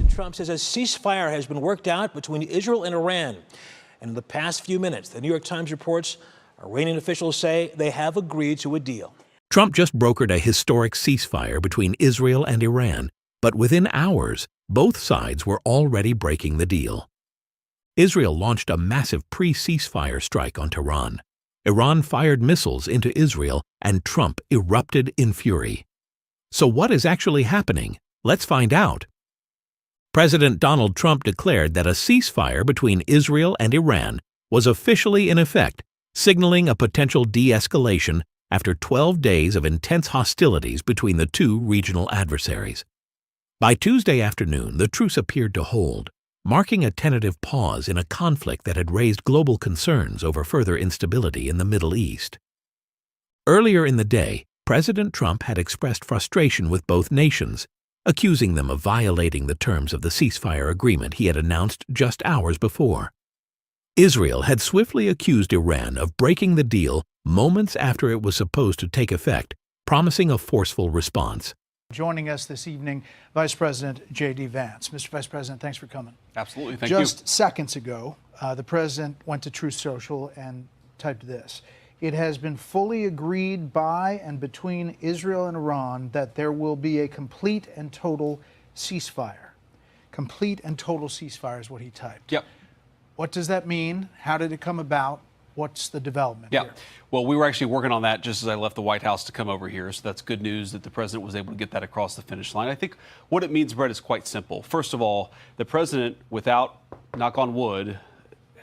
President Trump says a ceasefire has been worked out between Israel and Iran. And in the past few minutes, the New York Times reports Iranian officials say they have agreed to a deal. Trump just brokered a historic ceasefire between Israel and Iran, but within hours, both sides were already breaking the deal. Israel launched a massive pre-ceasefire strike on Tehran. Iran fired missiles into Israel, and Trump erupted in fury. So what is actually happening? Let's find out. President Donald Trump declared that a ceasefire between Israel and Iran was officially in effect, signaling a potential de-escalation after 12 days of intense hostilities between the two regional adversaries. By Tuesday afternoon, the truce appeared to hold, marking a tentative pause in a conflict that had raised global concerns over further instability in the Middle East. Earlier in the day, President Trump had expressed frustration with both nations, accusing them of violating the terms of the ceasefire agreement he had announced just hours before. Israel had swiftly accused Iran of breaking the deal moments after it was supposed to take effect, promising a forceful response. Joining us this evening, Vice President J.D. Vance. Mr. Vice President, thanks for coming. Absolutely, thank you. Just seconds ago, the President went to Truth Social and typed this. It has been fully agreed by and between Israel and Iran that there will be a complete and total ceasefire. Complete and total ceasefire is what he typed. Yep. What does that mean? How did it come about? What's the development here? Well, we were actually working on that just as I left the White House to come over here. So that's good news that the president was able to get that across the finish line. I think what it means, Brett, is quite simple. First of all, the president, without, knock on wood,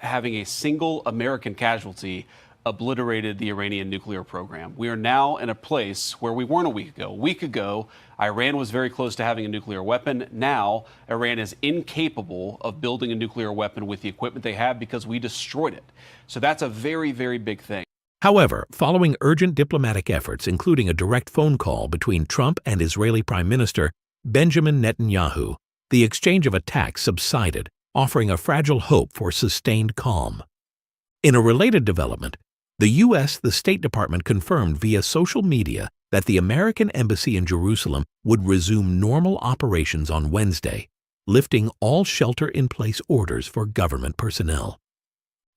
having a single American casualty, obliterated the Iranian nuclear program. We are now in a place where we weren't a week ago. A week ago, Iran was very close to having a nuclear weapon. Now, Iran is incapable of building a nuclear weapon with the equipment they have because we destroyed it. So that's a very, very big thing. However, following urgent diplomatic efforts, including a direct phone call between Trump and Israeli Prime Minister Benjamin Netanyahu, the exchange of attacks subsided, offering a fragile hope for sustained calm. In a related development, the State Department confirmed via social media that the American embassy in Jerusalem would resume normal operations on Wednesday, lifting all shelter-in-place orders for government personnel.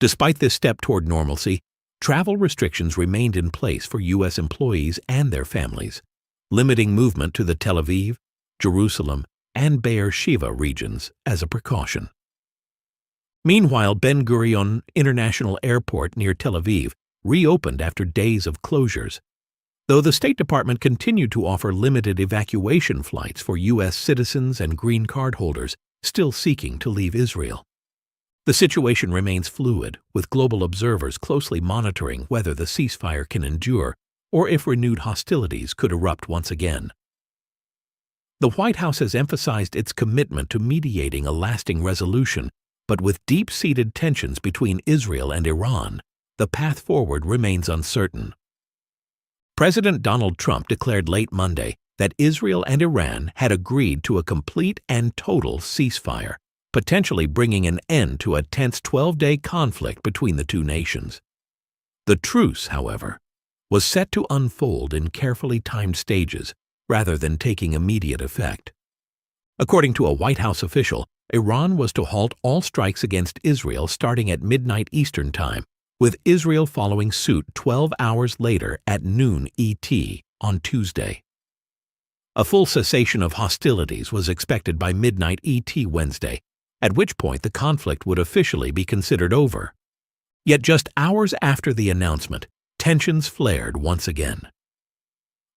Despite this step toward normalcy, travel restrictions remained in place for U.S. employees and their families, limiting movement to the Tel Aviv, Jerusalem, and Beersheba regions as a precaution. Meanwhile, Ben Gurion International Airport near Tel Aviv reopened after days of closures, though the State Department continued to offer limited evacuation flights for U.S. citizens and green card holders still seeking to leave Israel. The situation remains fluid, with global observers closely monitoring whether the ceasefire can endure or if renewed hostilities could erupt once again. The White House has emphasized its commitment to mediating a lasting resolution, but with deep-seated tensions between Israel and Iran, the path forward remains uncertain. President Donald Trump declared late Monday that Israel and Iran had agreed to a complete and total ceasefire, potentially bringing an end to a tense 12-day conflict between the two nations. The truce, however, was set to unfold in carefully timed stages rather than taking immediate effect. According to a White House official, Iran was to halt all strikes against Israel starting at midnight Eastern Time, with Israel following suit 12 hours later at noon ET on Tuesday. A full cessation of hostilities was expected by midnight ET Wednesday, at which point the conflict would officially be considered over. Yet just hours after the announcement, tensions flared once again.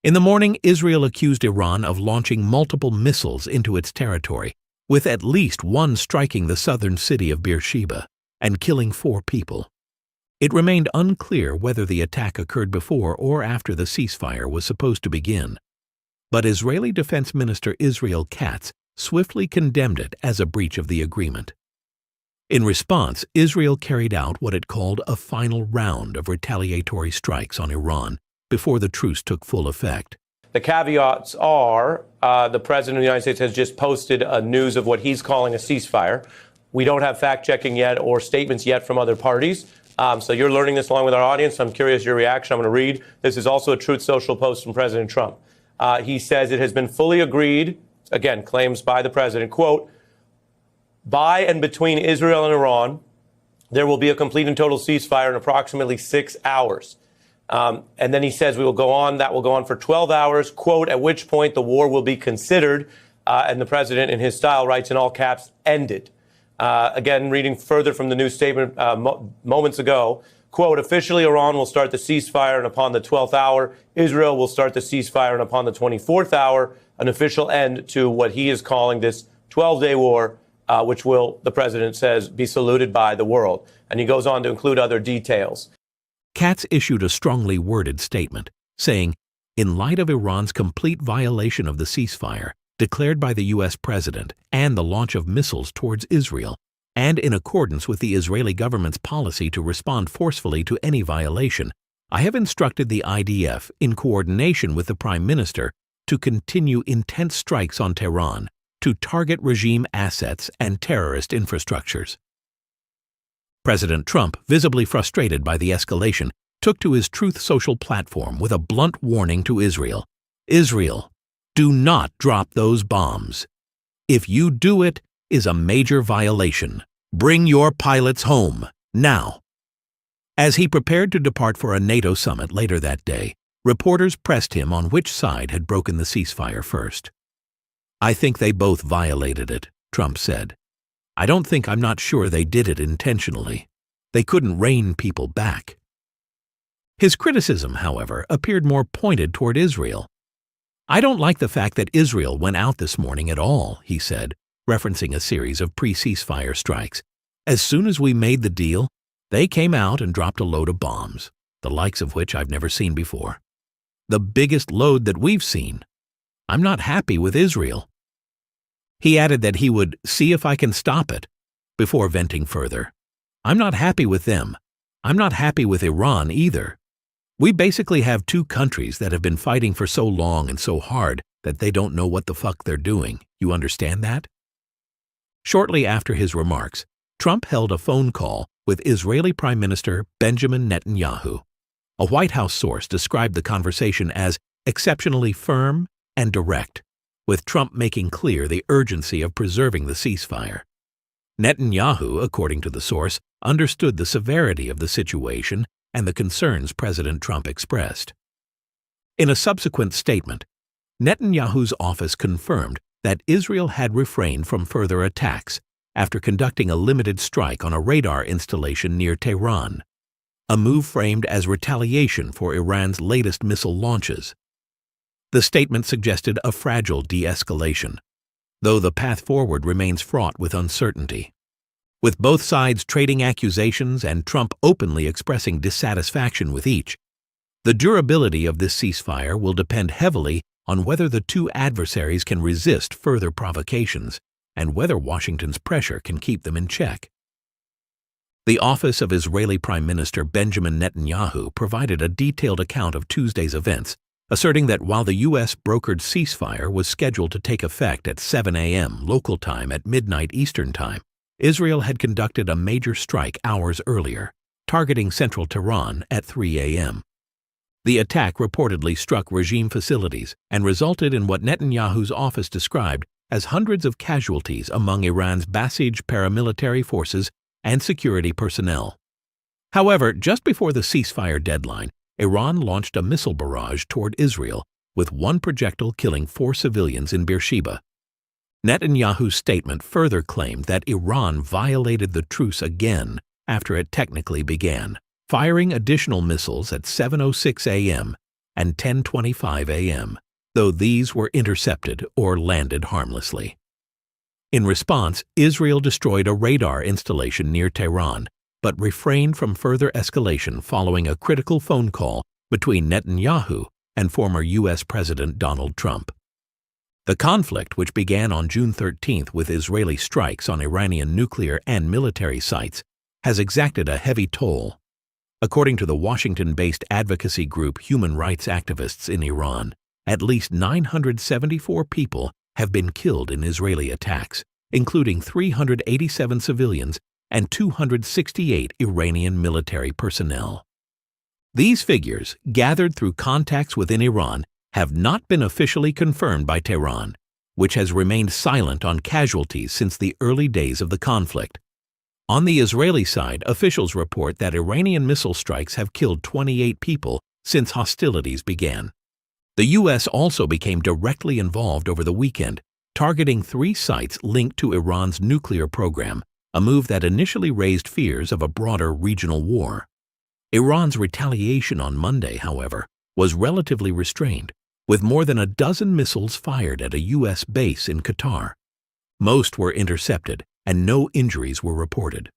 In the morning, Israel accused Iran of launching multiple missiles into its territory, with at least one striking the southern city of Beersheba and killing 4 people. It remained unclear whether the attack occurred before or after the ceasefire was supposed to begin, but Israeli Defense Minister Israel Katz swiftly condemned it as a breach of the agreement. In response, Israel carried out what it called a final round of retaliatory strikes on Iran before the truce took full effect. The caveats are the President of the United States has just posted news of what he's calling a ceasefire. We don't have fact-checking yet or statements yet from other parties. So you're learning this along with our audience. I'm curious your reaction. I'm going to read. This is also a Truth Social post from President Trump. He says it has been fully agreed, again, claims by the president, quote, by and between Israel and Iran, there will be a complete and total ceasefire in approximately 6 hours. And then he says that will go on for 12 hours, quote, at which point the war will be considered, and the president in his style writes in all caps, ended. Again, reading further from the new statement moments ago, quote, officially Iran will start the ceasefire, and upon the 12th hour, Israel will start the ceasefire, and upon the 24th hour, an official end to what he is calling this 12-day war, which will, the president says, be saluted by the world. And he goes on to include other details. Katz issued a strongly worded statement, saying, in light of Iran's complete violation of the ceasefire declared by the U.S. president and the launch of missiles towards Israel, and in accordance with the Israeli government's policy to respond forcefully to any violation, I have instructed the IDF, in coordination with the Prime Minister, to continue intense strikes on Tehran to target regime assets and terrorist infrastructures. President Trump, visibly frustrated by the escalation, took to his Truth Social platform with a blunt warning to Israel. Israel, do not drop those bombs. If you do, it is a major violation. Bring your pilots home, now. As he prepared to depart for a NATO summit later that day, reporters pressed him on which side had broken the ceasefire first. I think they both violated it, Trump said. I'm not sure they did it intentionally. They couldn't rein people back. His criticism, however, appeared more pointed toward Israel. I don't like the fact that Israel went out this morning at all, he said, referencing a series of pre-ceasefire strikes. As soon as we made the deal, they came out and dropped a load of bombs, the likes of which I've never seen before. The biggest load that we've seen. I'm not happy with Israel. He added that he would see if I can stop it, before venting further. I'm not happy with them. I'm not happy with Iran either. We basically have two countries that have been fighting for so long and so hard that they don't know what the fuck they're doing. You understand that? Shortly after his remarks, Trump held a phone call with Israeli Prime Minister Benjamin Netanyahu. A White House source described the conversation as exceptionally firm and direct, with Trump making clear the urgency of preserving the ceasefire. Netanyahu, according to the source, understood the severity of the situation and the concerns President Trump expressed. In a subsequent statement, Netanyahu's office confirmed that Israel had refrained from further attacks after conducting a limited strike on a radar installation near Tehran, a move framed as retaliation for Iran's latest missile launches. The statement suggested a fragile de-escalation, though the path forward remains fraught with uncertainty. With both sides trading accusations and Trump openly expressing dissatisfaction with each, the durability of this ceasefire will depend heavily on whether the two adversaries can resist further provocations and whether Washington's pressure can keep them in check. The office of Israeli Prime Minister Benjamin Netanyahu provided a detailed account of Tuesday's events, asserting that while the U.S. brokered ceasefire was scheduled to take effect at 7 a.m. local time at midnight Eastern Time, Israel had conducted a major strike hours earlier, targeting central Tehran at 3 a.m. The attack reportedly struck regime facilities and resulted in what Netanyahu's office described as hundreds of casualties among Iran's Basij paramilitary forces and security personnel. However, just before the ceasefire deadline, Iran launched a missile barrage toward Israel, with one projectile killing 4 civilians in Beersheba. Netanyahu's statement further claimed that Iran violated the truce again after it technically began, firing additional missiles at 7:06 a.m. and 10:25 a.m., though these were intercepted or landed harmlessly. In response, Israel destroyed a radar installation near Tehran, but refrained from further escalation following a critical phone call between Netanyahu and former U.S. President Donald Trump. The conflict, which began on June 13th with Israeli strikes on Iranian nuclear and military sites, has exacted a heavy toll. According to the Washington-based advocacy group Human Rights Activists in Iran, at least 974 people have been killed in Israeli attacks, including 387 civilians and 268 Iranian military personnel. These figures, gathered through contacts within Iran, have not been officially confirmed by Tehran, which has remained silent on casualties since the early days of the conflict. On the Israeli side, officials report that Iranian missile strikes have killed 28 people since hostilities began. The U.S. also became directly involved over the weekend, targeting 3 sites linked to Iran's nuclear program, a move that initially raised fears of a broader regional war. Iran's retaliation on Monday, however, was relatively restrained, with more than a dozen missiles fired at a U.S. base in Qatar. Most were intercepted, and no injuries were reported.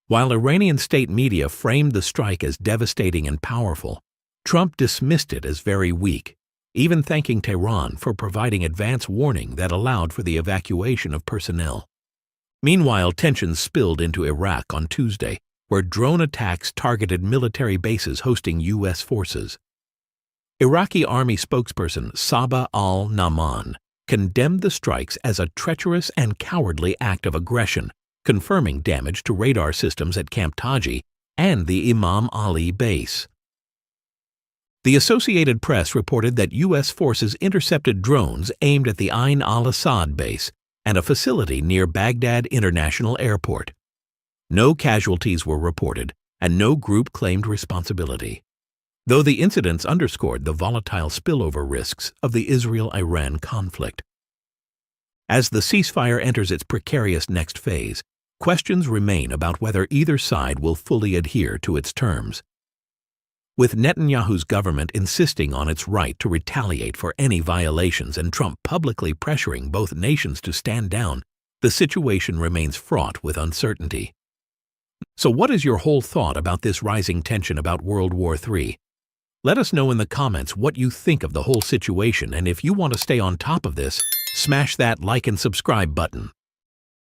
While Iranian state media framed the strike as devastating and powerful, Trump dismissed it as very weak, even thanking Tehran for providing advance warning that allowed for the evacuation of personnel. Meanwhile, tensions spilled into Iraq on Tuesday, where drone attacks targeted military bases hosting U.S. forces. Iraqi Army spokesperson Sabah al-Nahman condemned the strikes as a treacherous and cowardly act of aggression, confirming damage to radar systems at Camp Taji and the Imam Ali base. The Associated Press reported that U.S. forces intercepted drones aimed at the Ain al-Assad base and a facility near Baghdad International Airport. No casualties were reported, and no group claimed responsibility, though the incidents underscored the volatile spillover risks of the Israel-Iran conflict. As the ceasefire enters its precarious next phase, questions remain about whether either side will fully adhere to its terms. With Netanyahu's government insisting on its right to retaliate for any violations and Trump publicly pressuring both nations to stand down, the situation remains fraught with uncertainty. So what is your whole thought about this rising tension about World War III? Let us know in the comments what you think of the whole situation, and if you want to stay on top of this, smash that like and subscribe button.